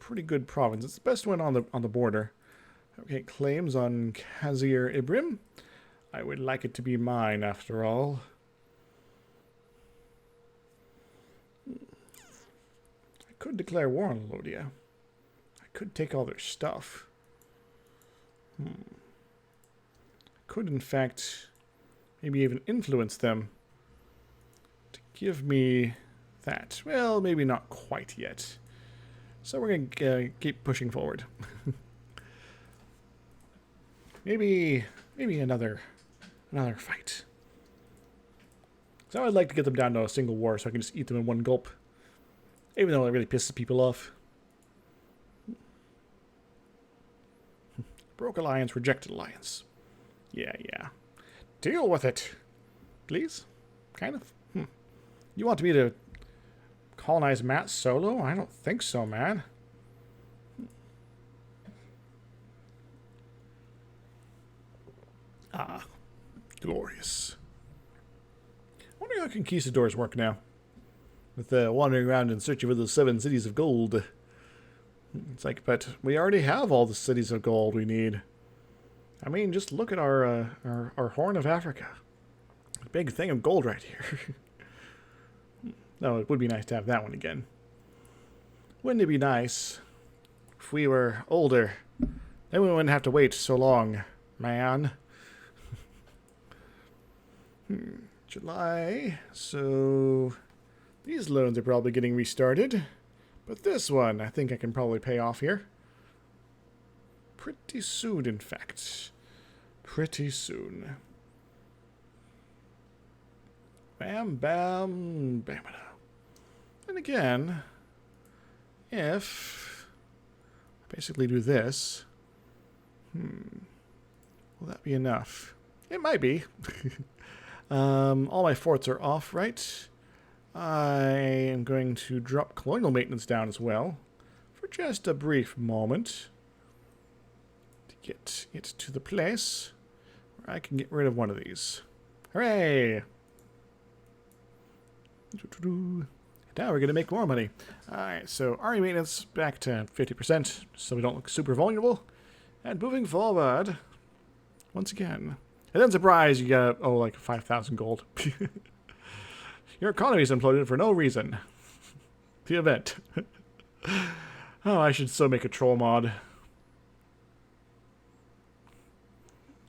pretty good province. It's the best one on the border. Okay, claims on Kazir Ibrim. I would like it to be mine, after all. I could declare war on Lothian. I could take all their stuff. I could, in fact, maybe even influence them to give me that. Well, maybe not quite yet. So we're going to keep pushing forward. maybe another fight. So I'd like to get them down to a single war so I can just eat them in one gulp. Even though it really pisses people off. Broke alliance, rejected alliance. Yeah. Deal with it. Please? Kind of. You want me to colonize Matt solo? I don't think so, man. Ah. Glorious. I wonder how conquistadors work now. With wandering around in search of those 7 cities of gold. It's like, but we already have all the cities of gold we need. I mean, just look at our Horn of Africa. A big thing of gold right here. No, it would be nice to have that one again. Wouldn't it be nice if we were older? Then we wouldn't have to wait so long, man. July, so these loans are probably getting restarted. But this one, I think I can probably pay off here. Pretty soon, in fact. Pretty soon. Bam, bam, bam. And again, if I basically do this, will that be enough? It might be. All my forts are off, right? I am going to drop colonial maintenance down as well for just a brief moment to get it to the place where I can get rid of one of these. Hooray! Now we're going to make more money. Alright, so army maintenance back to 50% so we don't look super vulnerable. And moving forward, once again. And then surprise, you get, like 5,000 gold. Your economy's imploded for no reason. The event. Oh, I should so make a troll mod.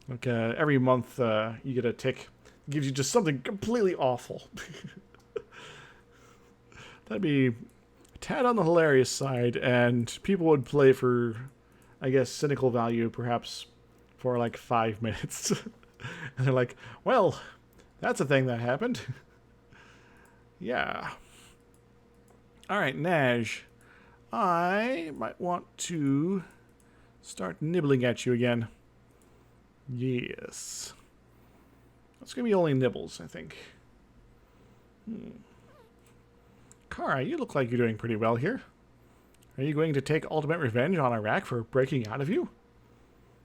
Like, every month you get a tick. It gives you just something completely awful. That'd be a tad on the hilarious side, and people would play for, I guess, cynical value, perhaps, for like 5 minutes. And they're like, well, that's a thing that happened. Yeah. Alright, Naj. I might want to start nibbling at you again. Yes. It's going to be only nibbles, I think. Kara, you look like you're doing pretty well here. Are you going to take ultimate revenge on Iraq for breaking out of you?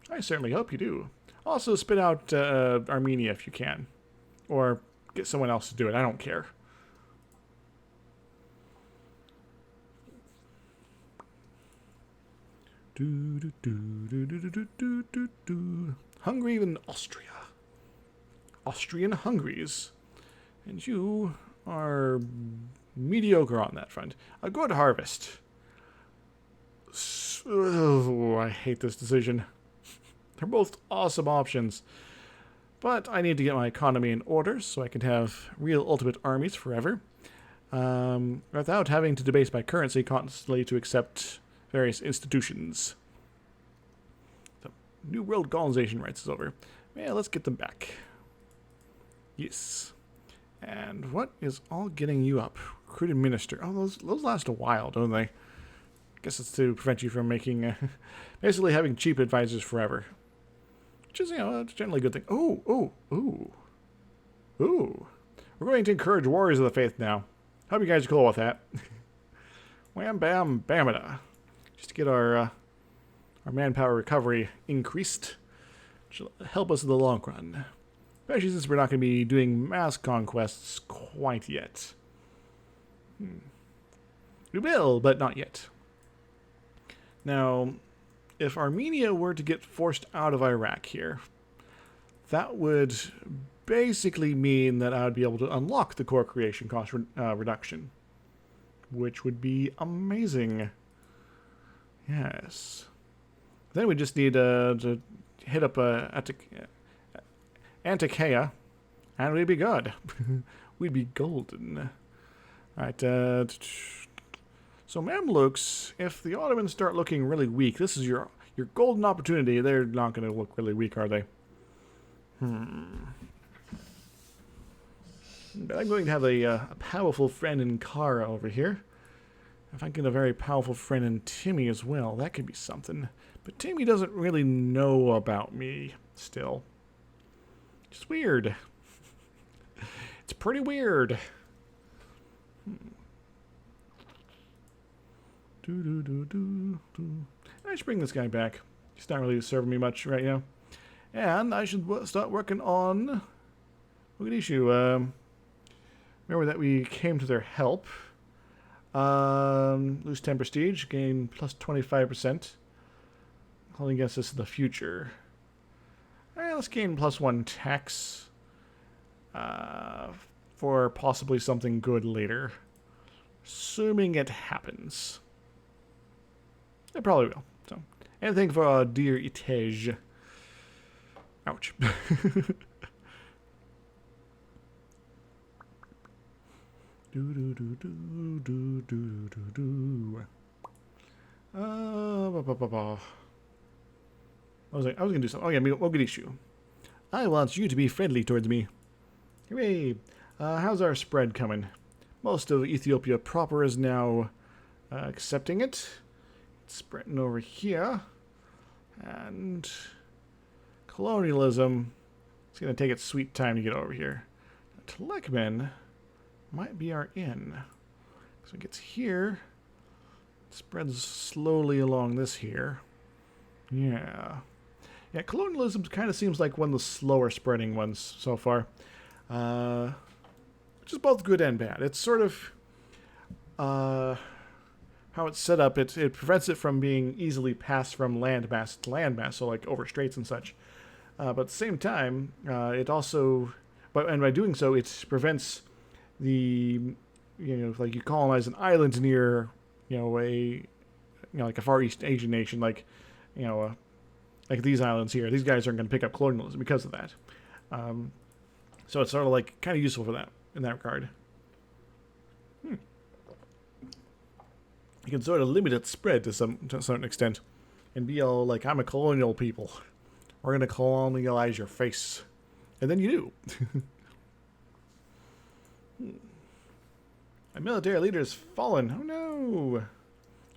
I certainly hope you do. Also, spit out Armenia if you can. Or get someone else to do it. I don't care. Hungary and Austria. Austrian Hungaries. And you are mediocre on that front. A good harvest. Oh, I hate this decision. They're both awesome options. But I need to get my economy in order so I can have real ultimate armies forever. Without having to debase my currency constantly to accept various institutions. The New World colonization rights is over. Yeah, let's get them back. Yes. And what is all getting you up? Recruited minister. Oh, those last a while, don't they? Guess it's to prevent you from making... basically having cheap advisors forever. Which is, it's generally a good thing. Ooh. We're going to encourage warriors of the faith now. Hope you guys are cool with that. Wham, bam, bamada. Just to get our manpower recovery increased. Which will help us in the long run. Especially since we're not going to be doing mass conquests quite yet. We will, but not yet. Now, if Armenia were to get forced out of Iraq here, that would basically mean that I would be able to unlock the core creation cost reduction, which would be amazing. Yes. Then we just need to hit up Antakya, and we'd be good. We'd be golden. Alright, so Mamluks, if the Ottomans start looking really weak, this is your golden opportunity. They're not going to look really weak, are they? But I'm going to have a powerful friend in Kara over here. If I get a very powerful friend in Timmy as well, that could be something. But Timmy doesn't really know about me still. Just weird. It's pretty weird. I should bring this guy back. He's not really serving me much right now. And I should start working on Mogadishu. Remember that we came to their help. Lose 10 prestige, gain plus 25%. Holding against us in the future. Let's gain plus 1 tax. For possibly something good later. Assuming it happens. It probably will. So, anything for our dear Itej. Ouch. I was gonna do something. Oh yeah, Mogadishu. I want you to be friendly towards me. Hooray! How's our spread coming? Most of Ethiopia proper is now accepting it. It's spreading over here. And colonialism, it's going to take its sweet time to get over here. Telekmen might be our in. So it gets here. It spreads slowly along this here. Yeah. Yeah, colonialism kind of seems like one of the slower spreading ones so far. Which is both good and bad. It's sort of how it's set up. It prevents it from being easily passed from landmass to landmass, so like over straits and such. But at the same time, it also, and by doing so, it prevents the, like you colonize an island near, like a Far East Asian nation, like these islands here. These guys aren't going to pick up colonialism because of that. So it's sort of like kind of useful for that in that regard. You can sort of limit its spread to a certain extent, and be all like, I'm a colonial people. We're going to colonialize your face. And then you do. Our military leader has fallen. Oh no.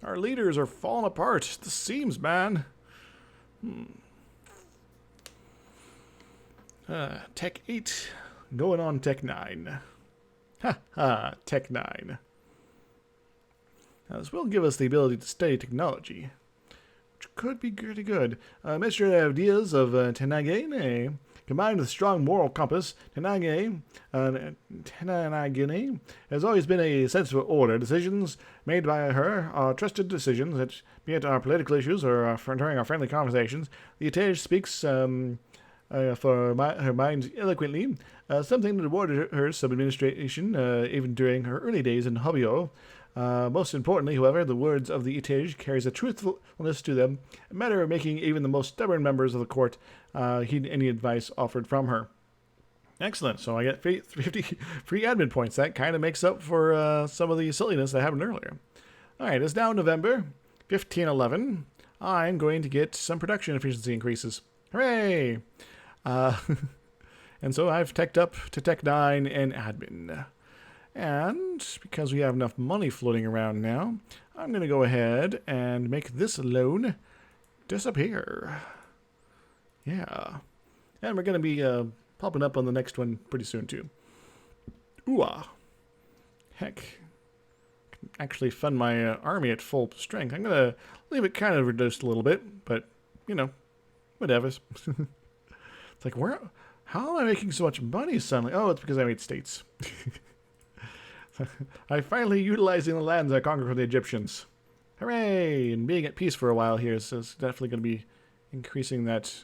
Our leaders are falling apart. The seams, man. Tech 8. Going on Tech 9. Ha ha, Tech 9. Now, this will give us the ability to study technology, which could be pretty good. Administrative ideas of Tenagene, combined with a strong moral compass, Tenagene has always been a sense of order. Decisions made by her are trusted decisions, that be it our political issues or during our friendly conversations. The Etej speaks for her mind eloquently, something that rewarded her sub-administration even during her early days in Hobyo. Most importantly, however, the words of the Etej carries a truthfulness to them, a matter of making even the most stubborn members of the court heed any advice offered from her. Excellent. So I get 50 free admin points. That kind of makes up for some of the silliness that happened earlier. All right, it's now November 1511. I'm going to get some production efficiency increases. Hooray! And so I've teched up to Tech 9 and admin. And because we have enough money floating around now, I'm going to go ahead and make this loan disappear. Yeah. And we're going to be popping up on the next one pretty soon, too. Ooh-ah. Heck. I can actually fund my army at full strength. I'm going to leave it kind of reduced a little bit, but, whatever. It's like, how am I making so much money suddenly? Oh, it's because I made states. I'm finally utilizing the lands I conquered from the Egyptians. Hooray! And being at peace for a while here is definitely going to be increasing that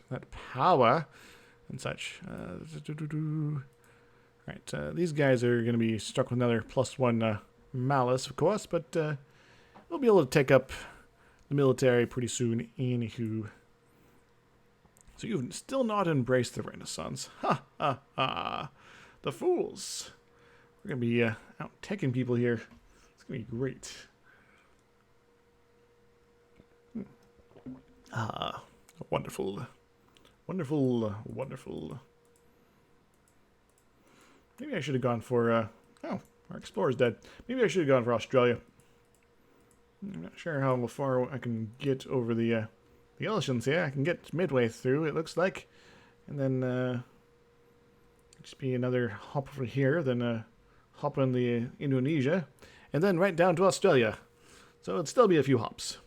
power and such. Right, these guys are going to be struck with another +1 malice, of course, but we'll be able to take up the military pretty soon, anywho. So you've still not embraced the Renaissance. Ha ha ha! The fools! We're going to be out taking people here. It's going to be great. Ah, wonderful. Wonderful, wonderful. Maybe I should have gone for, oh, our explorer's dead. Maybe I should have gone for Australia. I'm not sure how far I can get over the oceans here. I can get midway through, it looks like. And then, just be another hop over here, then hop on the Indonesia, and then right down to Australia. So it'd still be a few hops.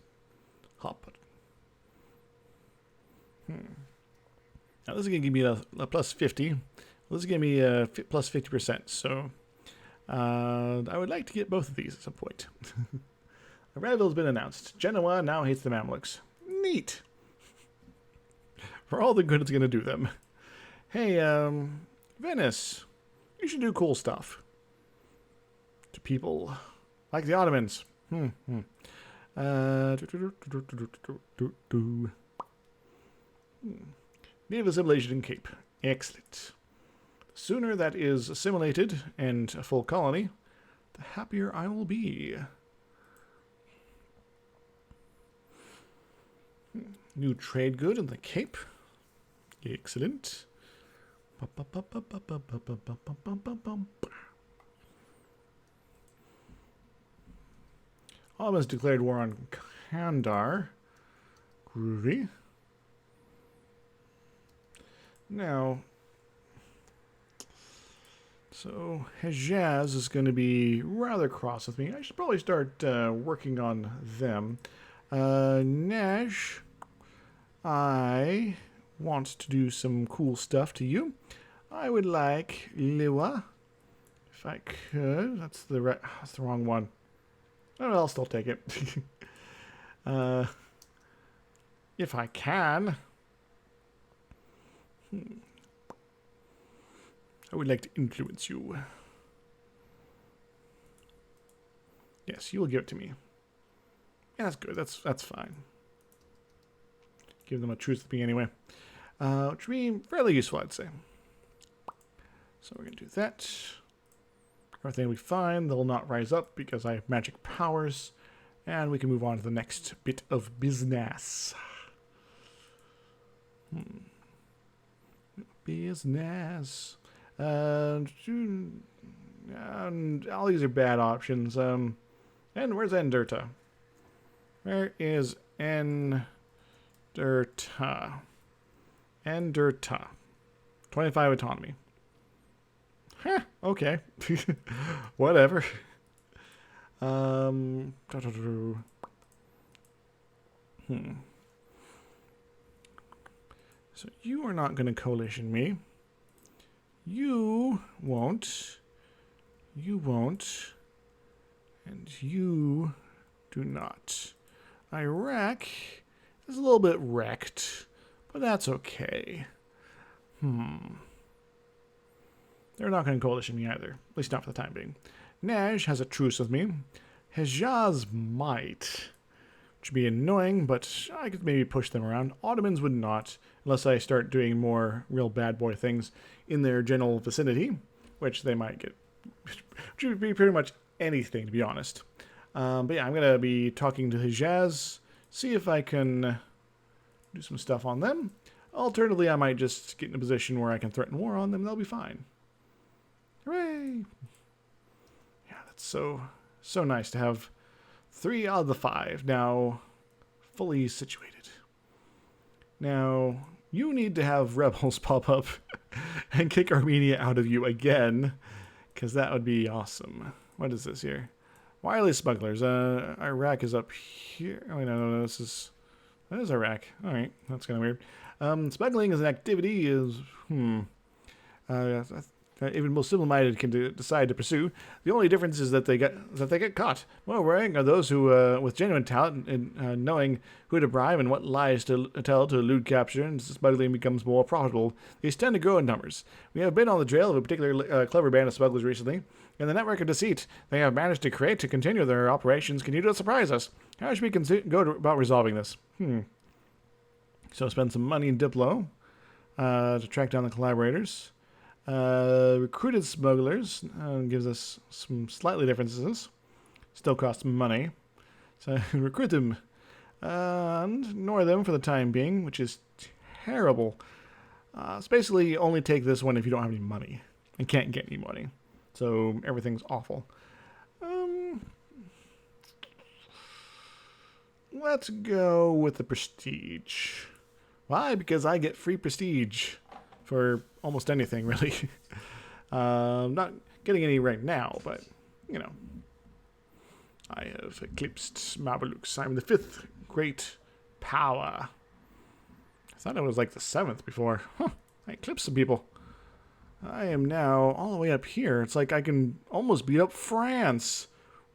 Hop. Now this is going to give me a +50. Well, this is going to be a +50%, so I would like to get both of these at some point. Arrival's been announced. Genoa now hates the Mamluks. Neat! For all the good it's going to do them. Hey, Venice, you should do cool stuff. To people like the Ottomans. Native assimilation in Cape. Excellent. The sooner that is assimilated and a full colony, the happier I will be. New trade good in the Cape. Excellent. Ottomans declared war on Kandar. Groovy. Now, so Hejaz is going to be rather cross with me. I should probably start working on them. Nash, I want to do some cool stuff to you. I would like Liwa, if I could. That's the wrong one. Oh, I'll still take it. If I can. I would like to influence you. Yes, you will give it to me. Yeah, that's good. That's fine. Give them a truce with me anyway. Which would be fairly useful, I'd say. So we're going to do that. Everything will be fine. They'll not rise up because I have magic powers. And we can move on to the next bit of business. Business. And all these are bad options. And where's Enderta? Where is Enderta? Enderta. 25 autonomy. Huh, okay. Whatever. So you are not going to coalition me. You won't. You won't. And you do not. Iraq is a little bit wrecked, but that's okay. They're not going to coalition me either. At least not for the time being. Nash has a truce with me. Hejaz might. Which would be annoying, but I could maybe push them around. Ottomans would not, unless I start doing more real bad boy things in their general vicinity, which they might get. Which would be pretty much anything, to be honest. But yeah, I'm going to be talking to Hejaz, see if I can do some stuff on them. Alternatively, I might just get in a position where I can threaten war on them, and they'll be fine. Hooray! Yeah, that's so nice to have 3 out of the 5 now fully situated. Now, you need to have rebels pop up and kick Armenia out of you again, because that would be awesome. What is this here? Wireless smugglers. Iraq is up here. Oh, no, that is Iraq. All right, that's kind of weird. Smuggling as an activity is, I even most simple-minded can decide to pursue. The only difference is that they get caught. More worrying are those who, with genuine talent and knowing who to bribe and what lies to tell to elude capture, and smuggling becomes more profitable. These tend to grow in numbers. We have been on the trail of a particularly clever band of smugglers recently, and the network of deceit they have managed to create to continue their operations continue to surprise us. How should we about resolving this? So spend some money in Diplo to track down the collaborators. Recruited smugglers gives us some slightly differences. Still costs money. So recruit them and ignore them for the time being, which is terrible. So basically only take this one if you don't have any money and can't get any money. So everything's awful. Let's go with the prestige. Why? Because I get free prestige for almost anything, really. Not getting any right now, but, you know. I have eclipsed Mamelukes. I'm the 5th great power. I thought I was like the 7th before. I eclipsed some people. I am now all the way up here. It's like I can almost beat up France.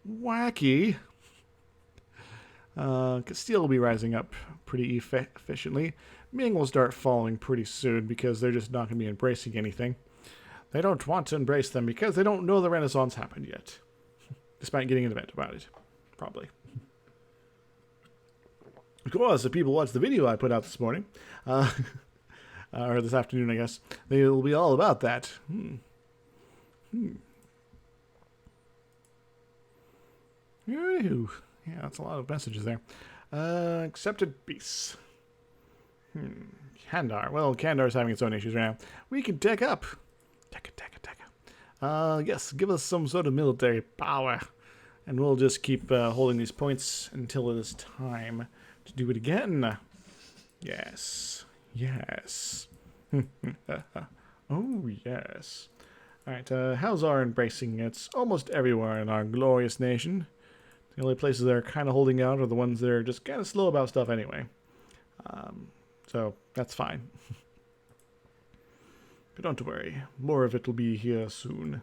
Wacky. Castile will be rising up pretty efficiently. Ming will start falling pretty soon because they're just not going to be embracing anything. They don't want to embrace them because they don't know the Renaissance happened yet. Despite getting an event about it. Probably. Of course, if people watch the video I put out this morning, or this afternoon, I guess, they will be all about that. Yeah, that's a lot of messages there. Accepted peace. Kandar. Well, Kandar's having its own issues right now. We can tech up. Tech. Yes, give us some sort of military power. And we'll just keep holding these points until it is time to do it again. Yes. Oh, yes. Alright, how's our embracing? It's almost everywhere in our glorious nation. The only places that are kind of holding out are the ones that are just kind of slow about stuff anyway. So, that's fine. But don't worry, more of it will be here soon.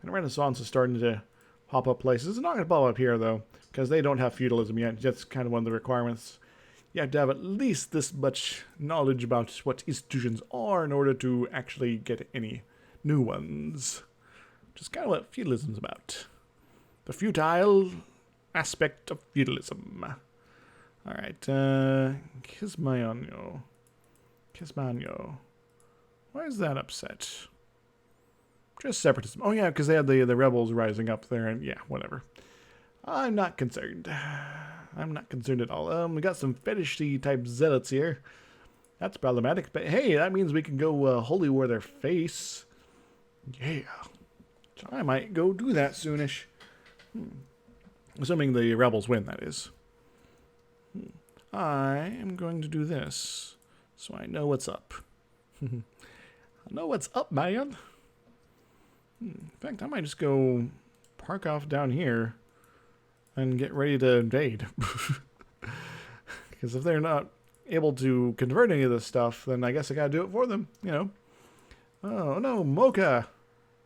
And Renaissance is starting to pop up places. It's not going to pop up here, though, because they don't have feudalism yet. That's kind of one of the requirements. You have to have at least this much knowledge about what institutions are in order to actually get any new ones. Which is kind of what feudalism's about. The futile aspect of feudalism. Alright, Kismanyo. Why is that upset? Just separatism. Oh yeah, because they had the rebels rising up there, and yeah, whatever. I'm not concerned. I'm not concerned at all. We got some fetishy type zealots here. That's problematic, but hey, that means we can go holy war their face. Yeah. So I might go do that soonish. Assuming the rebels win, that is. I am going to do this, so I know what's up. I know what's up, man. In fact, I might just go park off down here and get ready to invade. Because if they're not able to convert any of this stuff, then I guess I gotta do it for them, you know. Oh no, Mocha!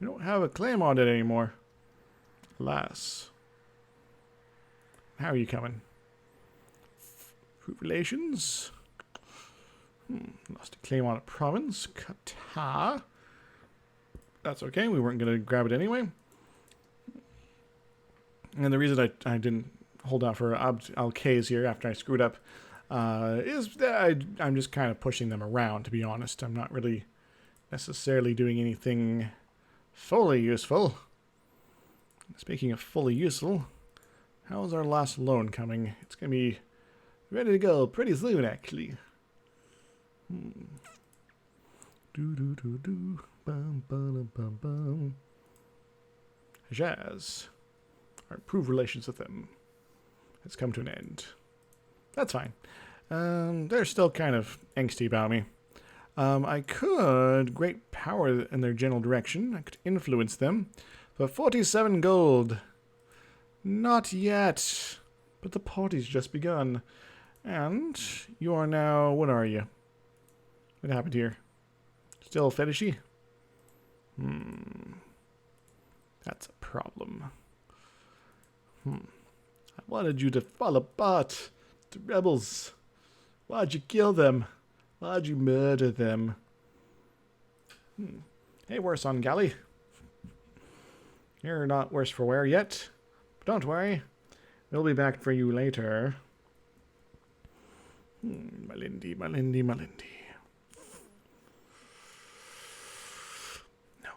We don't have a claim on it anymore. Alas. How are you coming? Fruit relations? Lost a claim on a province. Qatar. That's okay, we weren't going to grab it anyway. And the reason I didn't hold out for Al-Kays here after I screwed up is that I'm just kind of pushing them around, to be honest. I'm not really necessarily doing anything fully useful. Speaking of fully useful, how's our last loan coming? It's going to be ready to go pretty soon, actually. Bum, bum, bum, bum. Jazz. Our improved relations with them has come to an end. That's fine. They're still kind of angsty about me. I could great power in their general direction. I could influence them. For 47 gold. Not yet. But the party's just begun. And you are now... What are you? What happened here? Still fetishy? That's a problem. I wanted you to fall apart. The rebels. Why'd you kill them? Why'd you murder them? Hey, worse on galley. You're not worse for wear yet. But don't worry. We'll be back for you later. Malindi, Malindi, Malindi. No.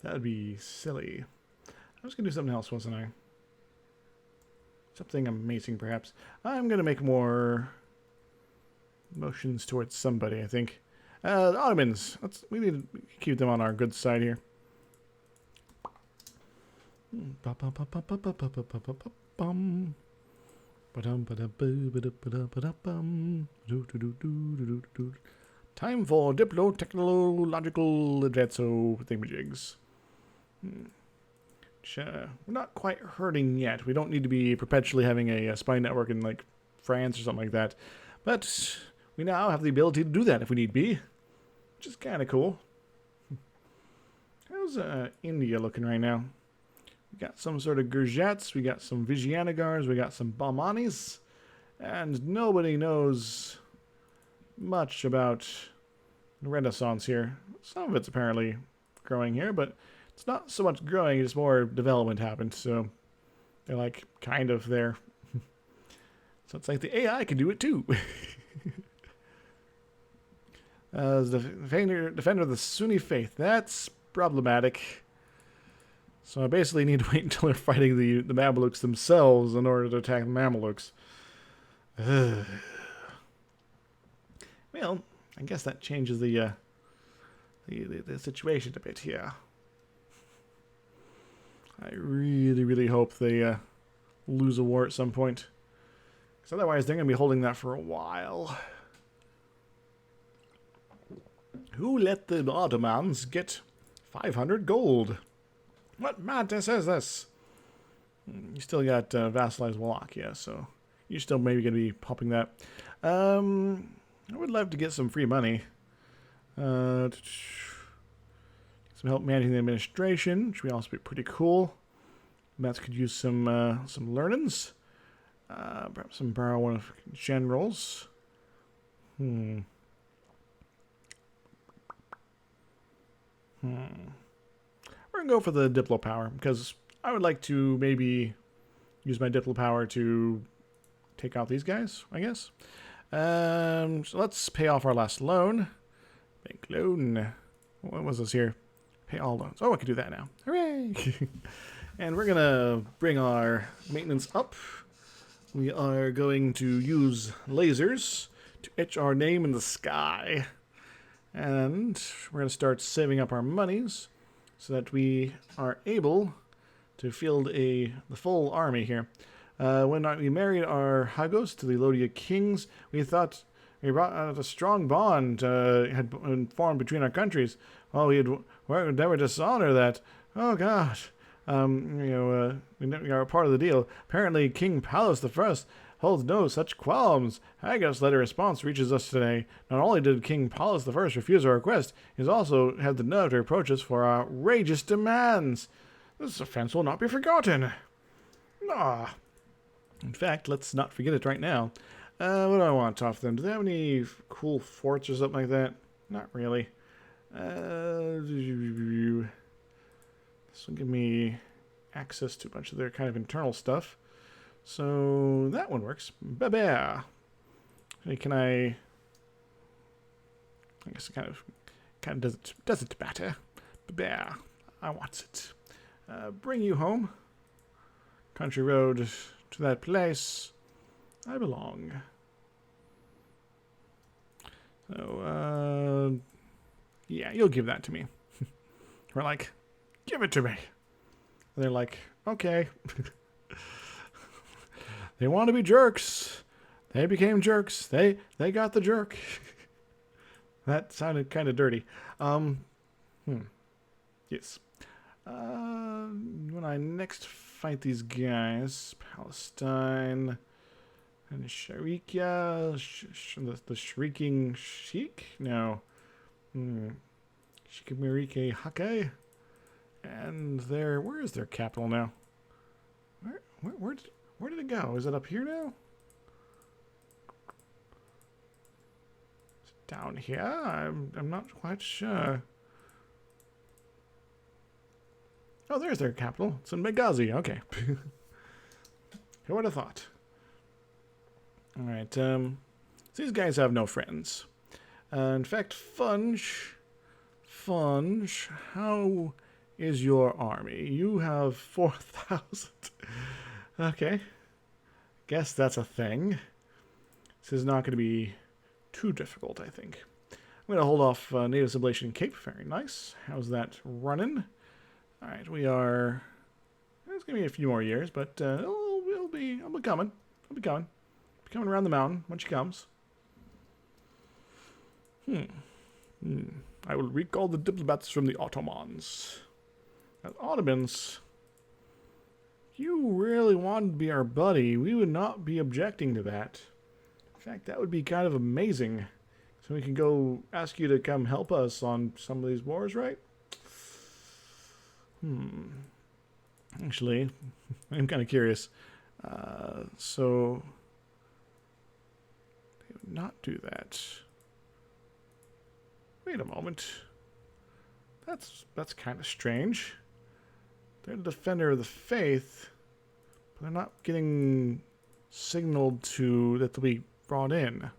That would be silly. I was going to do something else, wasn't I? Something amazing, perhaps. I'm going to make more motions towards somebody, I think. The Ottomans. We need to keep them on our good side here. Time for diplo-technological advanco thingamajigs. Sure. We're not quite hurting yet. We don't need to be perpetually having a spy network in, like, France or something like that. But we now have the ability to do that if we need be. Which is kind of cool. How's India looking right now? We got some sort of Gurjats, we got some Vijayanagars, we got some Bahmanis, and nobody knows much about the Renaissance here. Some of it's apparently growing here, but it's not so much growing, it's more development happened, so they're like kind of there. So it's like the AI can do it too. As the defender of the Sunni faith, that's problematic. So I basically need to wait until they're fighting the Mamelukes themselves in order to attack the Mamelukes. Well, I guess that changes the situation a bit here. I really, really hope they lose a war at some point. Because otherwise they're going to be holding that for a while. Who let the Ottomans get 500 gold? What madness is this? You still got vassalized Wallachia, so you're still maybe going to be popping that. I would love to get some free money. Some help managing the administration, which would also be pretty cool. Mets could use some learnings. Perhaps some borrow one of generals. We're going to go for the Diplo power, because I would like to maybe use my Diplo power to take out these guys, I guess. So let's pay off our last loan. Bank loan. What was this here? Pay all loans. Oh, I can do that now. Hooray! And we're going to bring our maintenance up. We are going to use lasers to etch our name in the sky. And we're going to start saving up our monies so that we are able to field the full army here. When we married our Hagos to the Lodia kings, we thought we brought out a strong bond had been formed between our countries. Oh, we would never dishonor that. Oh, God. We are part of the deal. Apparently, King Pallas I holds no such qualms. Hagos' letter response reaches us today. Not only did King Pallas I refuse our request, he has also had the nerve to approach us for outrageous demands. This offense will not be forgotten. In fact, let's not forget it right now. What do I want off them? Do they have any cool forts or something like that? Not really. This will give me access to a bunch of their kind of internal stuff. So that one works. Ba-ba. Can I guess it kind of doesn't matter. Ba-ba. I want it. Bring you home. Country road to that place I belong. So, yeah, you'll give that to me. We're like, give it to me. And they're like, okay. They want to be jerks. They became jerks. They got the jerk. That sounded kind of dirty. Yes. When I next fight these guys, Palestine and Sharikia, the Shrieking Sheik? No. Shikimirike Hake. And where is their capital now? Where did it go? Is it up here now? Is it down here? I'm not quite sure. Oh, there's their capital. It's in Benghazi. Okay. Who would have thought? Alright, so these guys have no friends. In fact, Funge, how is your army? You have 4,000. Okay. Guess that's a thing. This is not going to be too difficult, I think. I'm going to hold off Native Civilization Cape. Very nice. How's that running? Alright, we are... It's going to be a few more years, but I'll be coming. I'll be coming. Coming around the mountain when she comes. I will recall the diplomats from the Ottomans. As Ottomans, if you really wanted to be our buddy, we would not be objecting to that. In fact, that would be kind of amazing. So we can go ask you to come help us on some of these wars, right? Actually, I'm kind of curious. So... they would not do that. Wait a moment. That's kind of strange. They're the defender of the faith, but they're not getting signaled to that they'll be brought in.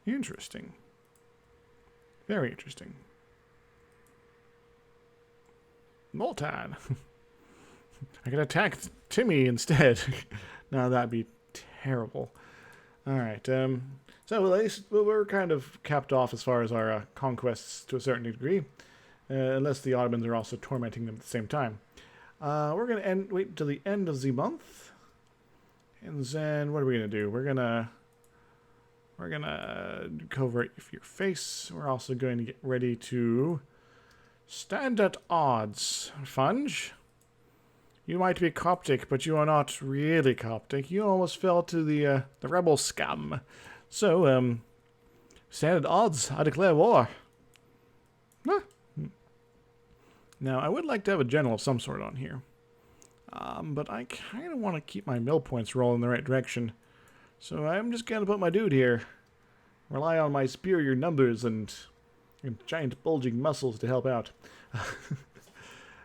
Interesting. Very interesting. Moltan. I could attack Timmy instead. No, that'd be terrible. Alright, so at least we're kind of capped off as far as our conquests to a certain degree. Unless the Ottomans are also tormenting them at the same time. We're going to wait until the end of the month. And then what are we going to do? We're going to cover your face. We're also going to get ready to stand at odds. Funge? You might be Coptic, but you are not really Coptic. You almost fell to the rebel scum. So, stand at odds. I declare war. Huh. Now, I would like to have a general of some sort on here. But I kind of want to keep my mill points rolling in the right direction. So I'm just going to put my dude here. Rely on my superior numbers and giant bulging muscles to help out.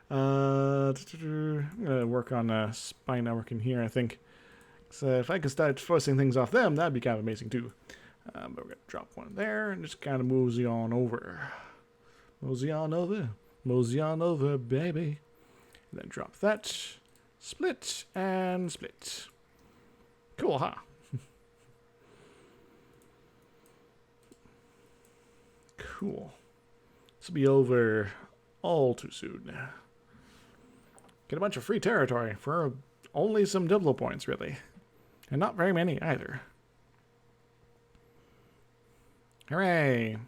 I'm going to work on spy network in here, I think. So if I could start forcing things off them, that'd be kind of amazing too. But we're going to drop one there and just kind of mosey on over. Mosey on over. Mosey on over, baby. And then drop that. Split and split. Cool, huh? Cool. This will be over all too soon. Get a bunch of free territory for only some Diplo points, really. And not very many either. Hooray! I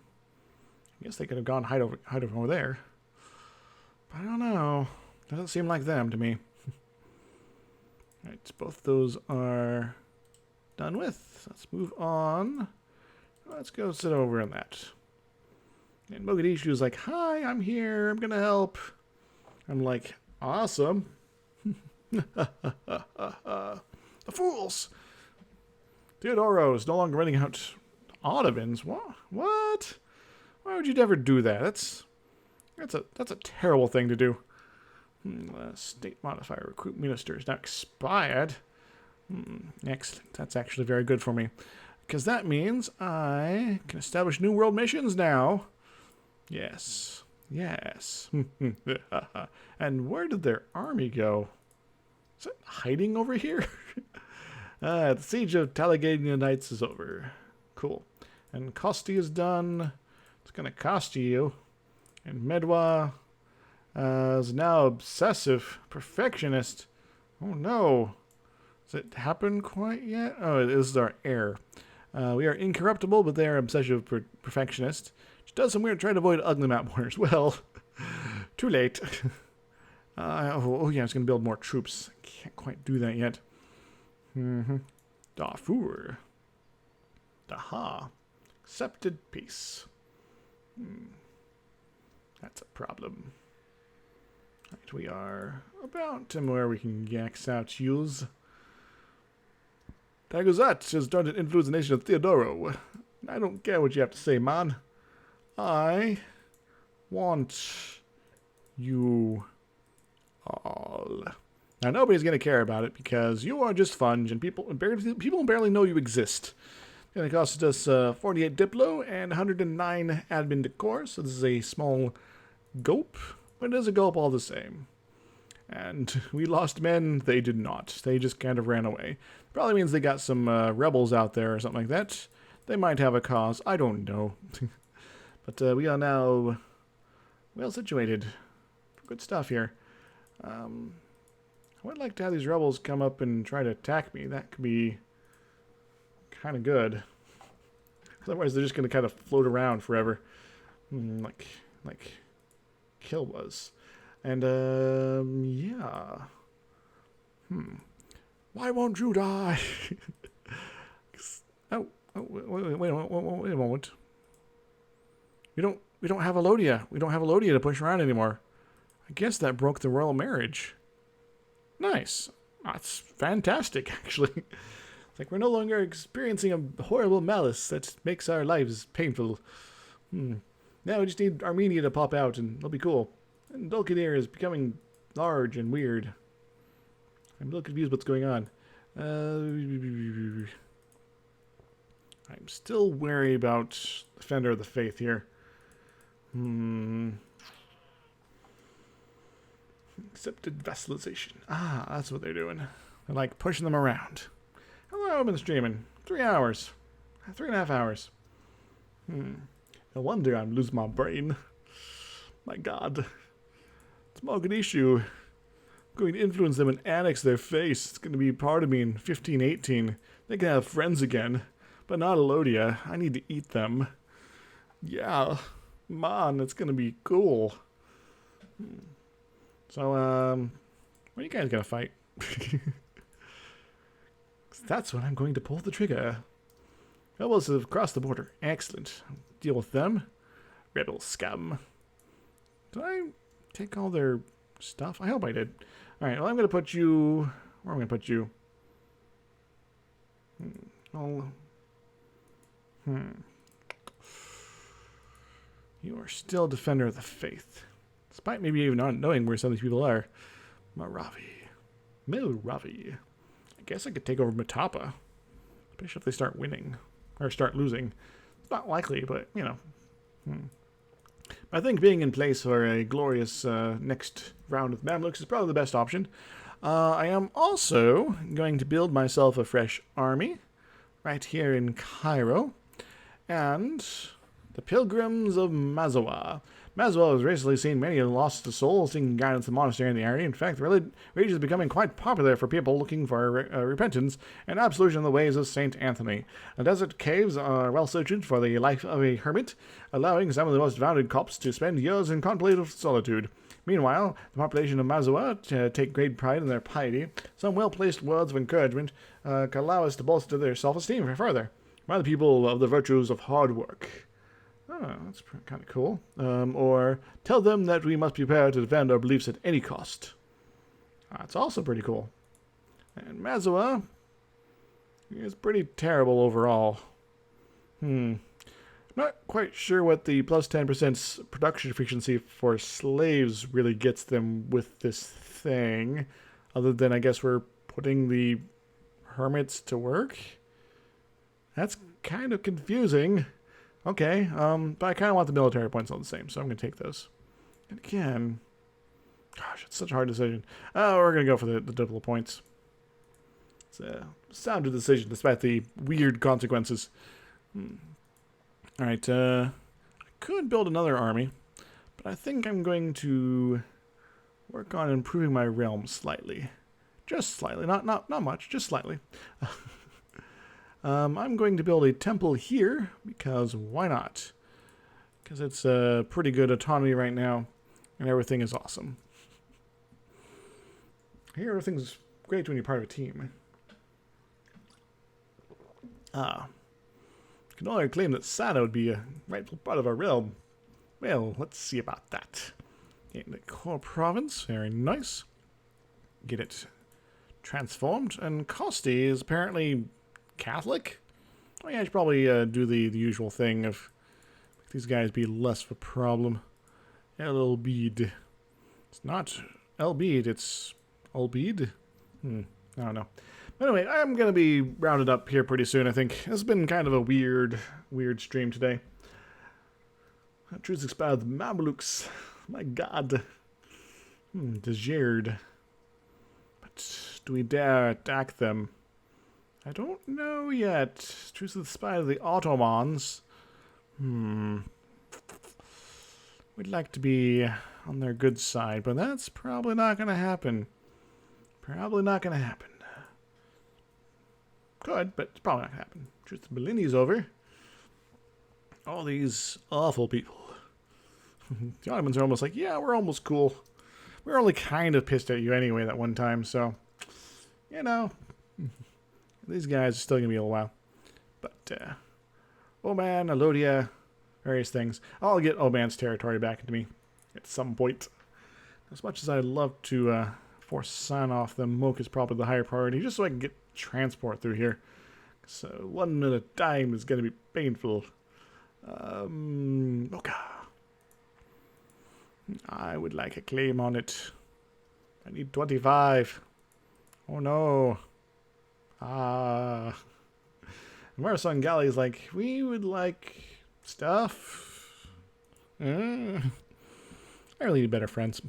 guess they could have gone hide over there. But I don't know. Doesn't seem like them to me. Alright, both those are done with. Let's move on. Let's go sit over in that. And Mogadishu's like, hi, I'm here. I'm going to help. I'm like, awesome. The fools. Theodoro's no longer renting out Ottomans. What? Why would you ever do that? That's a terrible thing to do. State modifier recruit minister is now expired. Excellent. That's actually very good for me. Because that means I can establish new world missions now. Yes. Yes. And where did their army go? Is it hiding over here? The siege of Talladega Nights is over. Cool. And Kosti is done. It's going to cost you. And Medwa is now obsessive perfectionist. Oh no. Has it happened quite yet? Oh, this is our heir. We are incorruptible, but they are obsessive perfectionist. She does some weird trying to avoid ugly map borders. Well, too late. Yeah, I was going to build more troops. I can't quite do that yet. Darfur. Daha. Accepted peace. That's a problem. Right, we are about to where we can max out use. Daguzat has started to influence the nation of Theodoro. I don't care what you have to say, man. I want you all. Now, nobody's going to care about it because you are just fun, and people barely know you exist. It's going to cost us 48 Diplo and 109 admin decor, so this is a small gulp, but it is a gulp all the same. And we lost men, they did not. They just kind of ran away. Probably means they got some rebels out there or something like that. They might have a cause, I don't know. But we are now well situated. Good stuff here. I would like to have these rebels come up and try to attack me. That could be kind of good. Otherwise, they're just going to kind of float around forever, like Kill was. And yeah. Why won't you die? Wait a moment. We don't have Elodia. We don't have Elodia to push around anymore. I guess that broke the royal marriage. Nice. That's fantastic, actually. It's like we're no longer experiencing a horrible malice that makes our lives painful. Now we just need Armenia to pop out and it'll be cool. And Dulkadir is becoming large and weird. I'm a little confused what's going on. I'm still wary about Defender of the Faith here. Accepted vassalization. Ah, that's what they're doing. They're like pushing them around. How long have I been streaming? 3 hours. 3.5 hours. No wonder I'm losing my brain. My god. It's Mogadishu. I'm going to influence them and annex their face. It's going to be part of me in 1518. They can have friends again. But not Elodia. I need to eat them. Yeah. Man, it's going to be cool. So, when are you guys going to fight? That's when I'm going to pull the trigger. Rebels have crossed the border. Excellent. Deal with them. Rebel scum. Did I take all their stuff? I hope I did. Alright, well, I'm going to put you... Where am I going to put you? You are still Defender of the Faith. Despite maybe even not knowing where some of these people are. Milravi. I guess I could take over Matapa. Especially if they start winning. Or start losing. It's not likely, but, you know. I think being in place for a glorious next round of Mamluks is probably the best option. I am also going to build myself a fresh army. Right here in Cairo. And the Pilgrims of Mazawa. Mazawa has recently seen many have lost the soul, seeking guidance in the monastery in the area. In fact, the religion is becoming quite popular for people looking for repentance and absolution in the ways of Saint Anthony. The desert caves are well suited for the life of a hermit, allowing some of the most devoted Copts to spend years in contemplative solitude. Meanwhile, the population of Mazawa take great pride in their piety. Some well-placed words of encouragement can allow us to bolster their self-esteem further. Remind the people of the virtues of hard work. Oh, that's kind of cool. Or tell them that we must prepare to defend our beliefs at any cost. That's also pretty cool. And Mazawa is pretty terrible overall. I'm not quite sure what the plus 10% production efficiency for slaves really gets them with this thing. Other than, I guess, we're putting the hermits to work. That's kind of confusing. Okay, but I kind of want the military points all the same, so I'm going to take those. And again, gosh, it's such a hard decision. Oh, we're going to go for the Diplo points. It's a sound decision, despite the weird consequences. Alright, I could build another army, but I think I'm going to work on improving my realm slightly. Just slightly, not much, just slightly. I'm going to build a temple here, because why not? Because it's a pretty good autonomy right now, and everything is awesome. Here, everything's great when you're part of a team. can only claim that Sana would be a rightful part of our realm. Well, let's see about that. In the core province, very nice. Get it transformed. And Kosti is apparently Catholic? Oh yeah, I should probably do the usual thing of make these guys be less of a problem. Elbeed. It's not Elbeed, it's Olbeed? I don't know. But anyway, I'm going to be rounded up here pretty soon, I think. This has been kind of a weird stream today. Truth expired the Mamelukes. My god. Desired. But do we dare attack them? I don't know yet. Truth of the spy of the Ottomans. We'd like to be on their good side, but that's probably not going to happen. Probably not going to happen. Could, but it's probably not going to happen. Truth of Bellini's over. All these awful people. The Ottomans are almost like, yeah, we're almost cool. We're only kind of pissed at you anyway that one time, so, you know, these guys are still going to be a little while. But, Oman, Alodia, various things. I'll get Oman's territory back into me at some point. As much as I'd love to force sign off them, Moke is probably the higher priority, just so I can get transport through here. So, one at a time is going to be painful. Okay. I would like a claim on it. I need 25. Oh no. Marathon Galley is like, we would like stuff. I really need better friends.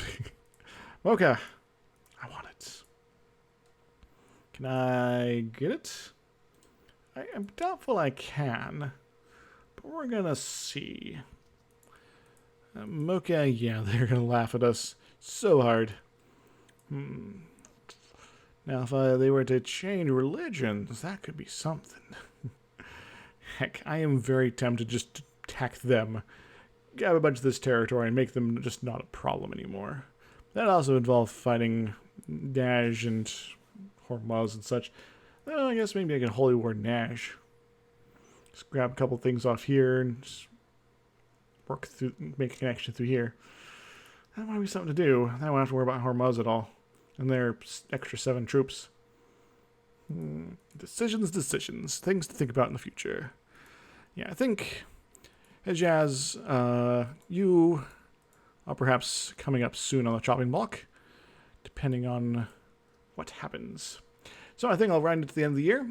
Okay. I want it. Can I get it? I'm doubtful I can. But we're gonna see. Mocha, yeah, they're gonna laugh at us so hard. Now, if they were to change religions, that could be something. Heck, I am very tempted just to attack them, grab a bunch of this territory, and make them just not a problem anymore. That also involved fighting Nash and Hormuz and such. Well, I guess maybe I can holy war Nash. Just grab a couple things off here and just work through, make a connection through here. That might be something to do. I don't have to worry about Hormuz at all. And their extra 7 troops. Decisions. Things to think about in the future. Yeah, I think, Hejaz, you are perhaps coming up soon on the chopping block, depending on what happens. So I think I'll round it to the end of the year.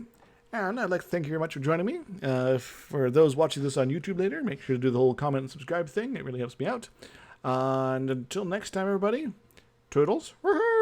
And I'd like to thank you very much for joining me. For those watching this on YouTube later, make sure to do the whole comment and subscribe thing. It really helps me out. And until next time, everybody, toodles. Woohoo!